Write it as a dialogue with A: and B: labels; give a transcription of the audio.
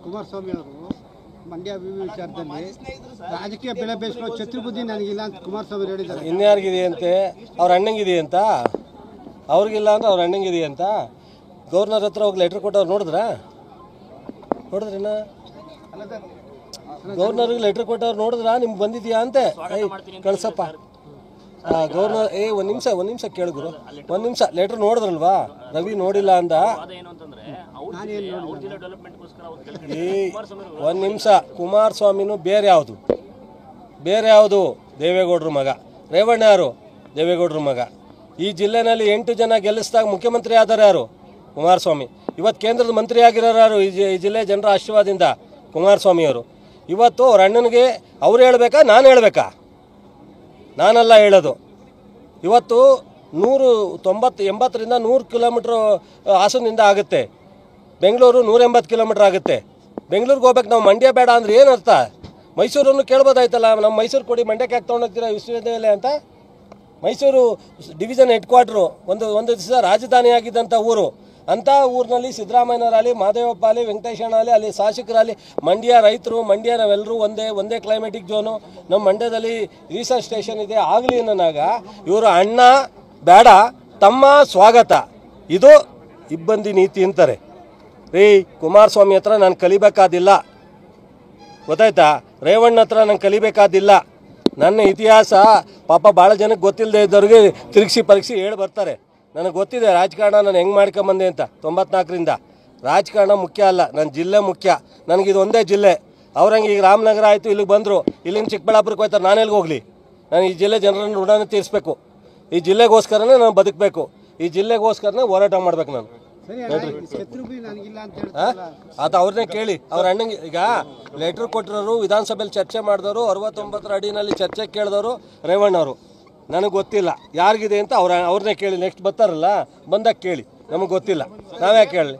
A: ಕುಮಾರಸ್ವಾಮಿ ಅವರು ಮಂಡ್ಯ ವಿಚಾರದಲ್ಲಿ ರಾಜಕೀಯ ಬೆಳೆ ಬೇಯಿಸ್ಕೊ ಛತ್ರಬುದ್ಧಿ ನನಗಿಲ್ಲ ಅಂತ ಕುಮಾರಸ್ವಾಮಿ ಹೇಳಿದ್ದಾರೆ.
B: ಇನ್ಯಾರಿಗಿದೆಯಂತೆ? ಅವ್ರ ಅಣ್ಣಂಗಿದೆಯಂತ? ಅವ್ರಿಗಿಲ್ಲ ಅಂದ್ರೆ ಅವ್ರ ಅಣ್ಣಂಗಿದೆಯಂತ? ಗವರ್ನರ್ ಹತ್ರ ಹೋಗಿ ಲೆಟ್ರ್ ಕೊಟ್ಟವ್ರು ನೋಡಿದ್ರೇನ? ಗವರ್ನರ್ಗೆ ಲೆಟ್ರ್ ಕೊಟ್ಟವ್ರು ನೋಡಿದ್ರಾ? ನಿಮ್ಗೆ ಬಂದಿದ್ಯಾ ಅಂತೆ? ಕಳ್ಸಪ್ಪ. ಗವರ್ನರ್ ಒಂದು ನಿಮಿಷ ಕೇಳಿದ್ರು. ಒಂದು ನಿಮಿಷ ಲೆಟ್ರ್ ನೋಡಿದ್ರಲ್ವಾ? ರವಿ ನೋಡಿಲ್ಲ ಅಂದ. ಒಂದು ನಿಮಿಷ. ಕುಮಾರಸ್ವಾಮಿನೂ ಬೇರೆ ಯಾವುದು ದೇವೇಗೌಡರ ಮಗ. ರೇವಣ್ಣ ಯಾರು? ದೇವೇಗೌಡರ ಮಗ. ಈ ಜಿಲ್ಲೆನಲ್ಲಿ 8 ಜನ ಗೆಲ್ಲಿಸಿದಾಗ ಮುಖ್ಯಮಂತ್ರಿ ಆದರು ಯಾರು? ಕುಮಾರಸ್ವಾಮಿ. ಇವತ್ತು ಕೇಂದ್ರದ ಮಂತ್ರಿ ಆಗಿರೋರು ಯಾರು? ಈ ಜಿಲ್ಲೆ ಜನರ ಆಶೀರ್ವಾದದಿಂದ ಕುಮಾರಸ್ವಾಮಿಯವರು. ಇವತ್ತು ಅವ್ರ ಅಣ್ಣನಿಗೆ ಅವ್ರು ಹೇಳ್ಬೇಕಾ, ನಾನು ಹೇಳ್ಬೇಕಾ? ನಾನಲ್ಲ ಹೇಳೋದು. ಇವತ್ತು 180ರಿಂದ 100 ಕಿಲೋಮೀಟ್ರ್ ಹಾಸನದಿಂದ ಆಗುತ್ತೆ. ಬೆಂಗಳೂರು 180 ಕಿಲೋಮೀಟ್ರ್ ಆಗುತ್ತೆ. ಬೆಂಗಳೂರಿಗೆ ಹೋಗ್ಬೇಕು ನಾವು. ಮಂಡ್ಯ ಬೇಡ ಅಂದ್ರೆ ಏನು ಅರ್ಥ? ಮೈಸೂರನ್ನು ಕೇಳ್ಬೋದಾಯ್ತಲ್ಲ. ನಮ್ಮ ಮೈಸೂರು ಕೊಡಿ, ಮಂಡ್ಯಕ್ಕೆ ಯಾಕೆ ತೊಗೊಂಡೋಗ್ತೀರಾ ವಿಶ್ವವಿದ್ಯಾಲಯ ಅಂತ? ಮೈಸೂರು ಡಿವಿಷನ್ ಹೆಡ್ ಕ್ವಾರ್ಟ್ರು, ಒಂದು ದಿವಸ ರಾಜಧಾನಿ ಆಗಿದ್ದಂಥ ಊರು. ಅಂಥ ಊರಿನಲ್ಲಿ ಸಿದ್ದರಾಮಯ್ಯನವರಾಗಲಿ, ಮಾದೇವಪ್ಪ ಆಗಲಿ, ವೆಂಕಟೇಶಣ್ಣಲ್ಲಿ, ಅಲ್ಲಿ ಶಾಸಕರಲ್ಲಿ ಮಂಡ್ಯ ರೈತರು, ಮಂಡ್ಯ ನಾವೆಲ್ಲರೂ ಒಂದೇ ಕ್ಲೈಮೆಟಿಕ್ ಝೋನು. ನಮ್ಮ ಮಂಡ್ಯದಲ್ಲಿ ರಿಸರ್ಚ್ ಸ್ಟೇಷನ್ ಇದೆ. ಆಗಲಿ ಅನ್ನೋನಾಗ ಇವರು ಅಣ್ಣ ಬೇಡ, ತಮ್ಮ ಸ್ವಾಗತ. ಇದು ಇಬ್ಬಂದಿ ನೀತಿ ಅಂತಾರೆ. ರೀ, ಕುಮಾರಸ್ವಾಮಿ ಹತ್ರ ನಾನು ಕಲಿಬೇಕಾದಿಲ್ಲ, ಗೊತ್ತಾಯ್ತಾ? ರೇವಣ್ಣ ಹತ್ರ ನಾನು ಕಲಿಬೇಕಾದಿಲ್ಲ. ನನ್ನ ಇತಿಹಾಸ ಪಾಪ ಭಾಳ ಜನಕ್ಕೆ ಗೊತ್ತಿಲ್ಲದೆ ಇದ್ದವ್ರಿಗೆ ತಿರುಗಿಸಿ ಪರೀಕ್ಷೆ ಹೇಳಿ ಬರ್ತಾರೆ. ನನಗೆ ಗೊತ್ತಿದೆ ರಾಜಕಾರಣ ನಾನು ಹೆಂಗೆ ಮಾಡ್ಕೊಂಬಂದೆ ಅಂತ. 94ರಿಂದ ರಾಜಕಾರಣ ಮುಖ್ಯ ಅಲ್ಲ, ನನ್ನ ಜಿಲ್ಲೆ ಮುಖ್ಯ. ನನಗಿದು ಒಂದೇ ಜಿಲ್ಲೆ. ಅವ್ರಂಗೆ ಈಗ ರಾಮನಗರ ಆಯಿತು, ಇಲ್ಲಿಗೆ ಬಂದರು, ಇಲ್ಲಿಂದ ಚಿಕ್ಕಬಳ್ಳಾಪುರಕ್ಕೆ ಹೋಗ್ತಾರೆ. ನಾನೆಲ್ಲಿಗೆ ಹೋಗಲಿ? ನಾನು ಈ ಜಿಲ್ಲೆ ಜನರನ್ನು ಋಣನ ತೀರಿಸ್ಬೇಕು. ಈ ಜಿಲ್ಲೆಗೋಸ್ಕರನೇ ನಾನು ಬದುಕಬೇಕು. ಈ ಜಿಲ್ಲೆಗೋಸ್ಕರನೇ ಹೋರಾಟ ಮಾಡ್ಬೇಕು ನಾನು. ಅದು ಅವ್ರನ್ನೇ ಕೇಳಿ. ಅವ್ರ ಅಣ್ಣಂಗೆ ಈಗ ಲೆಟ್ರ್ ಕೊಟ್ಟಿರೋರು, ವಿಧಾನಸಭೆಯಲ್ಲಿ ಚರ್ಚೆ ಮಾಡಿದವರು, 69 ಅಡಿನಲ್ಲಿ ಚರ್ಚೆ ಕೇಳಿದವರು ರೇವಣ್ಣವರು. ನನಗೆ ಗೊತ್ತಿಲ್ಲ ಯಾರಿಗಿದೆ ಅಂತ. ಅವ್ರನ್ನೇ ಕೇಳಿ. ನೆಕ್ಸ್ಟ್ ಬರ್ತಾರಲ್ಲ, ಬಂದಾಗ ಕೇಳಿ. ನಮಗೆ ಗೊತ್ತಿಲ್ಲ, ನಾವ್ಯಾಕೆ ಕೇಳಲಿ?